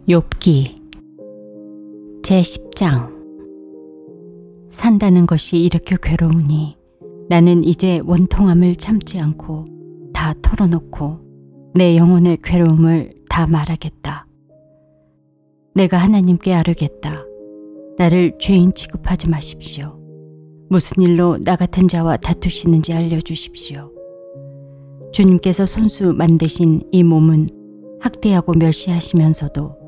욥기 제10장. 산다는 것이 이렇게 괴로우니 나는 이제 원통함을 참지 않고 다 털어놓고 내 영혼의 괴로움을 다 말하겠다. 내가 하나님께 아뢰겠다. 나를 죄인 취급하지 마십시오. 무슨 일로 나 같은 자와 다투시는지 알려주십시오. 주님께서 손수 만드신 이 몸은 학대하고 멸시하시면서도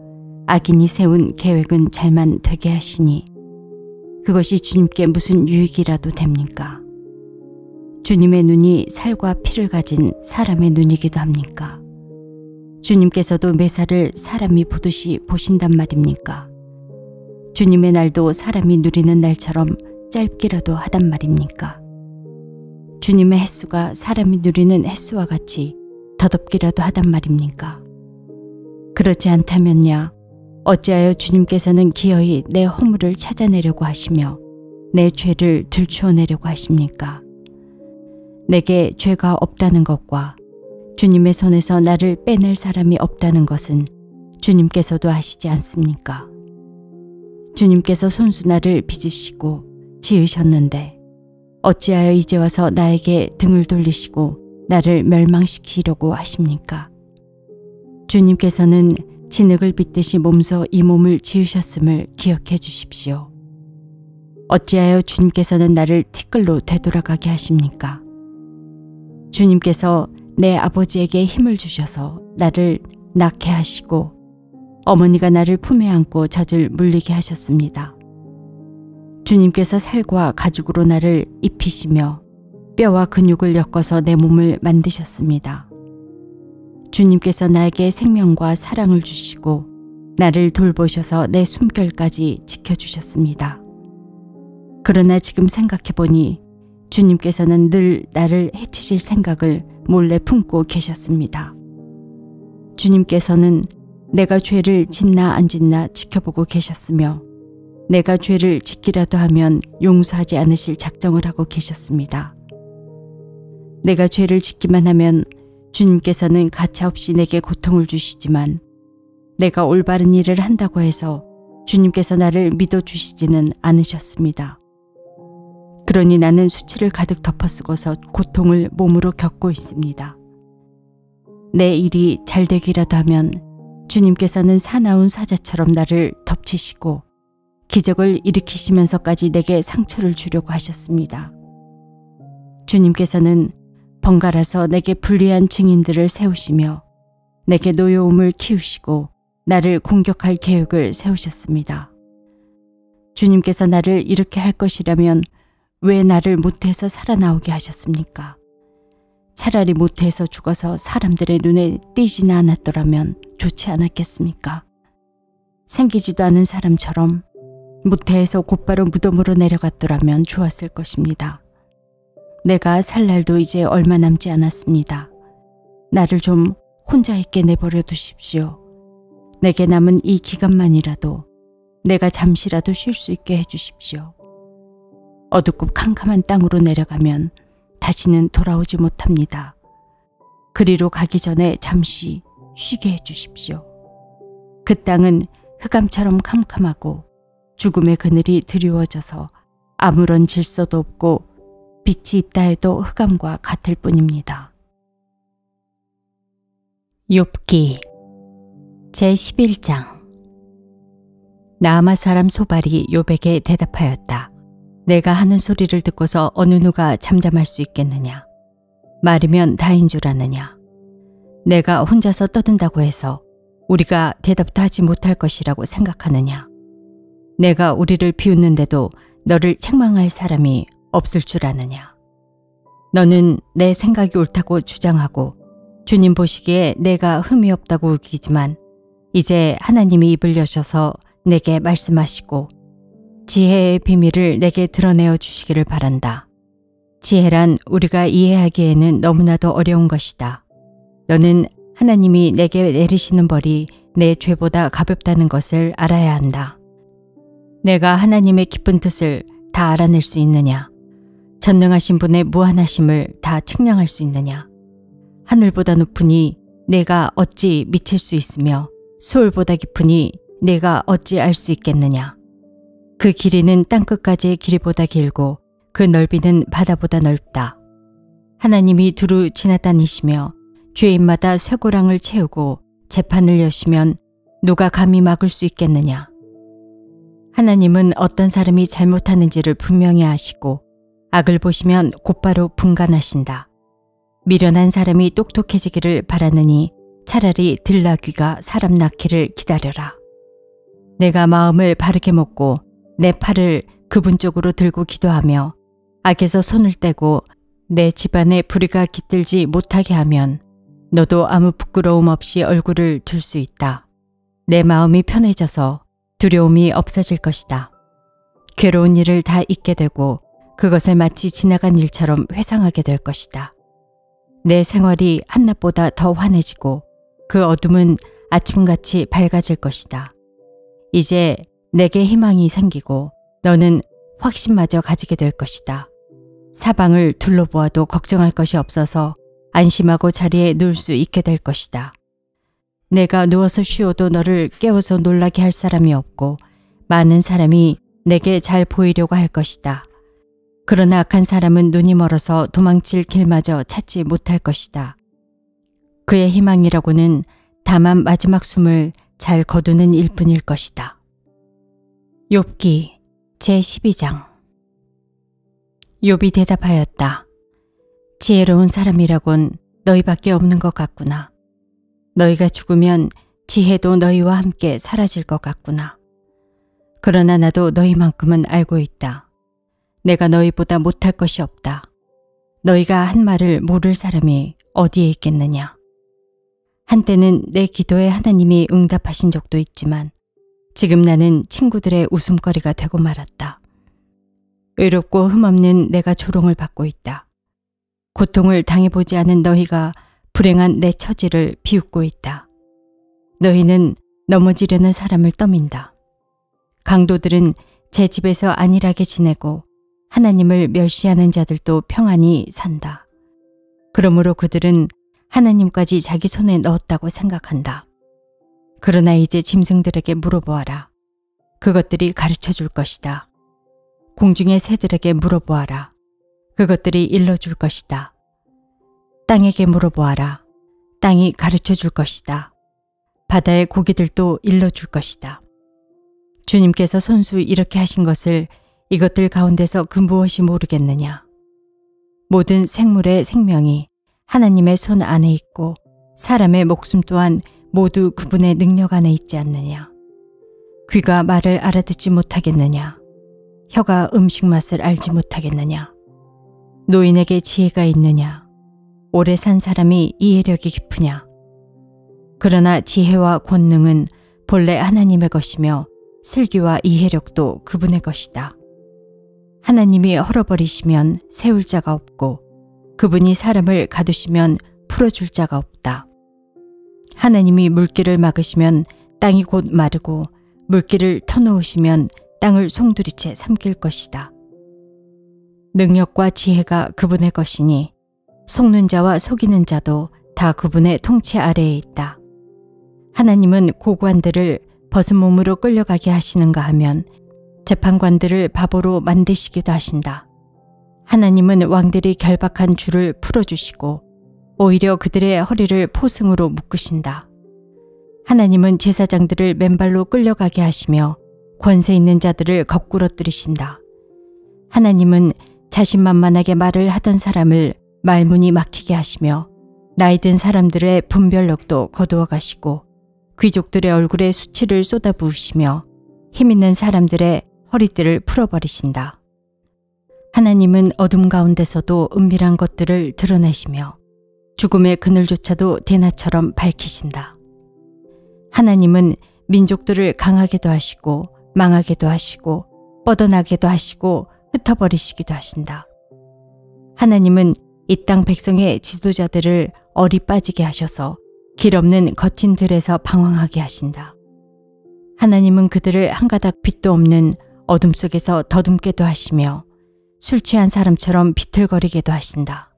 악인이 세운 계획은 잘만 되게 하시니 그것이 주님께 무슨 유익이라도 됩니까? 주님의 눈이 살과 피를 가진 사람의 눈이기도 합니까? 주님께서도 매사를 사람이 보듯이 보신단 말입니까? 주님의 날도 사람이 누리는 날처럼 짧기라도 하단 말입니까? 주님의 햇수가 사람이 누리는 햇수와 같이 더덥기라도 하단 말입니까? 그렇지 않다면야 어찌하여 주님께서는 기어이 내 허물을 찾아내려고 하시며 내 죄를 들추어내려고 하십니까? 내게 죄가 없다는 것과 주님의 손에서 나를 빼낼 사람이 없다는 것은 주님께서도 아시지 않습니까? 주님께서 손수 나를 빚으시고 지으셨는데 어찌하여 이제 와서 나에게 등을 돌리시고 나를 멸망시키려고 하십니까? 주님께서는 진흙을 빚듯이 몸소 이 몸을 지으셨음을 기억해 주십시오. 어찌하여 주님께서는 나를 티끌로 되돌아가게 하십니까? 주님께서 내 아버지에게 힘을 주셔서 나를 낳게 하시고 어머니가 나를 품에 안고 젖을 물리게 하셨습니다. 주님께서 살과 가죽으로 나를 입히시며 뼈와 근육을 엮어서 내 몸을 만드셨습니다. 주님께서 나에게 생명과 사랑을 주시고 나를 돌보셔서 내 숨결까지 지켜주셨습니다. 그러나 지금 생각해보니 주님께서는 늘 나를 해치실 생각을 몰래 품고 계셨습니다. 주님께서는 내가 죄를 짓나 안 짓나 지켜보고 계셨으며 내가 죄를 짓기라도 하면 용서하지 않으실 작정을 하고 계셨습니다. 내가 죄를 짓기만 하면 주님께서는 가차없이 내게 고통을 주시지만 내가 올바른 일을 한다고 해서 주님께서 나를 믿어주시지는 않으셨습니다. 그러니 나는 수치를 가득 덮어쓰고서 고통을 몸으로 겪고 있습니다. 내 일이 잘 되기라도 하면 주님께서는 사나운 사자처럼 나를 덮치시고 기적을 일으키시면서까지 내게 상처를 주려고 하셨습니다. 주님께서는 번갈아서 내게 불리한 증인들을 세우시며 내게 노여움을 키우시고 나를 공격할 계획을 세우셨습니다. 주님께서 나를 이렇게 할 것이라면 왜 나를 모태에서 살아나오게 하셨습니까? 차라리 모태에서 죽어서 사람들의 눈에 띄지나 않았더라면 좋지 않았겠습니까? 생기지도 않은 사람처럼 모태에서 곧바로 무덤으로 내려갔더라면 좋았을 것입니다. 내가 살 날도 이제 얼마 남지 않았습니다. 나를 좀 혼자 있게 내버려 두십시오. 내게 남은 이 기간만이라도 내가 잠시라도 쉴 수 있게 해주십시오. 어둡고 캄캄한 땅으로 내려가면 다시는 돌아오지 못합니다. 그리로 가기 전에 잠시 쉬게 해주십시오. 그 땅은 흑암처럼 캄캄하고 죽음의 그늘이 드리워져서 아무런 질서도 없고 빛이 있다 해도 흑암과 같을 뿐입니다. 욥기 제11장. 나아마 사람 소발이 욥에게 대답하였다. 내가 하는 소리를 듣고서 어느 누가 잠잠할 수 있겠느냐? 말이면 다인 줄 아느냐? 내가 혼자서 떠든다고 해서 우리가 대답도 하지 못할 것이라고 생각하느냐? 내가 우리를 비웃는데도 너를 책망할 사람이 없을 줄 아느냐? 너는 내 생각이 옳다고 주장하고 주님 보시기에 내가 흠이 없다고 우기지만 이제 하나님이 입을 여셔서 내게 말씀하시고 지혜의 비밀을 내게 드러내어 주시기를 바란다. 지혜란 우리가 이해하기에는 너무나도 어려운 것이다. 너는 하나님이 내게 내리시는 벌이 내 죄보다 가볍다는 것을 알아야 한다. 내가 하나님의 깊은 뜻을 다 알아낼 수 있느냐? 전능하신 분의 무한하심을 다 측량할 수 있느냐? 하늘보다 높으니 내가 어찌 미칠 수 있으며 수월보다 깊으니 네가 어찌 알 수 있겠느냐. 그 길이는 땅끝까지의 길이보다 길고 그 넓이는 바다보다 넓다. 하나님이 두루 지나다니시며 죄인마다 쇠고랑을 채우고 재판을 여시면 누가 감히 막을 수 있겠느냐. 하나님은 어떤 사람이 잘못하는지를 분명히 아시고 악을 보시면 곧바로 분간하신다. 미련한 사람이 똑똑해지기를 바라느니 차라리 들나귀가 사람 낳기를 기다려라. 내가 마음을 바르게 먹고 내 팔을 그분 쪽으로 들고 기도하며 악에서 손을 떼고 내 집안에 불의가 깃들지 못하게 하면 너도 아무 부끄러움 없이 얼굴을 들 수 있다. 내 마음이 편해져서 두려움이 없어질 것이다. 괴로운 일을 다 잊게 되고 그것을 마치 지나간 일처럼 회상하게 될 것이다. 내 생활이 한낮보다 더 환해지고 그 어둠은 아침같이 밝아질 것이다. 이제 내게 희망이 생기고 너는 확신마저 가지게 될 것이다. 사방을 둘러보아도 걱정할 것이 없어서 안심하고 자리에 누울 수 있게 될 것이다. 내가 누워서 쉬어도 너를 깨워서 놀라게 할 사람이 없고 많은 사람이 내게 잘 보이려고 할 것이다. 그러나 악한 사람은 눈이 멀어서 도망칠 길마저 찾지 못할 것이다. 그의 희망이라고는 다만 마지막 숨을 잘 거두는 일뿐일 것이다. 욥기 제12장. 욥이 대답하였다. 지혜로운 사람이라곤 너희밖에 없는 것 같구나. 너희가 죽으면 지혜도 너희와 함께 사라질 것 같구나. 그러나 나도 너희만큼은 알고 있다. 내가 너희보다 못할 것이 없다. 너희가 한 말을 모를 사람이 어디에 있겠느냐. 한때는 내 기도에 하나님이 응답하신 적도 있지만 지금 나는 친구들의 웃음거리가 되고 말았다. 외롭고 흠없는 내가 조롱을 받고 있다. 고통을 당해보지 않은 너희가 불행한 내 처지를 비웃고 있다. 너희는 넘어지려는 사람을 떠민다. 강도들은 제 집에서 안일하게 지내고 하나님을 멸시하는 자들도 평안히 산다. 그러므로 그들은 하나님까지 자기 손에 넣었다고 생각한다. 그러나 이제 짐승들에게 물어보아라. 그것들이 가르쳐 줄 것이다. 공중의 새들에게 물어보아라. 그것들이 일러줄 것이다. 땅에게 물어보아라. 땅이 가르쳐 줄 것이다. 바다의 고기들도 일러줄 것이다. 주님께서 손수 이렇게 하신 것을 이것들 가운데서 그 무엇이 모르겠느냐. 모든 생물의 생명이 하나님의 손 안에 있고 사람의 목숨 또한 모두 그분의 능력 안에 있지 않느냐. 귀가 말을 알아듣지 못하겠느냐. 혀가 음식 맛을 알지 못하겠느냐. 노인에게 지혜가 있느냐. 오래 산 사람이 이해력이 깊으냐. 그러나 지혜와 권능은 본래 하나님의 것이며 슬기와 이해력도 그분의 것이다. 하나님이 헐어버리시면 세울 자가 없고 그분이 사람을 가두시면 풀어줄 자가 없다. 하나님이 물길을 막으시면 땅이 곧 마르고 물길을 터놓으시면 땅을 송두리째 삼킬 것이다. 능력과 지혜가 그분의 것이니 속는 자와 속이는 자도 다 그분의 통치 아래에 있다. 하나님은 고관들을 벗은 몸으로 끌려가게 하시는가 하면 재판관들을 바보로 만드시기도 하신다. 하나님은 왕들이 결박한 줄을 풀어주시고 오히려 그들의 허리를 포승으로 묶으신다. 하나님은 제사장들을 맨발로 끌려가게 하시며 권세 있는 자들을 거꾸러뜨리신다. 하나님은 자신만만하게 말을 하던 사람을 말문이 막히게 하시며 나이 든 사람들의 분별력도 거두어 가시고 귀족들의 얼굴에 수치를 쏟아부으시며 힘있는 사람들의 허리띠를 풀어버리신다. 하나님은 어둠 가운데서도 은밀한 것들을 드러내시며 죽음의 그늘조차도 대낮처럼 밝히신다. 하나님은 민족들을 강하게도 하시고 망하게도 하시고 뻗어나게도 하시고 흩어버리시기도 하신다. 하나님은 이 땅 백성의 지도자들을 얼이 빠지게 하셔서 길 없는 거친 들에서 방황하게 하신다. 하나님은 그들을 한 가닥 빛도 없는 어둠 속에서 더듬게도 하시며 술 취한 사람처럼 비틀거리게도 하신다.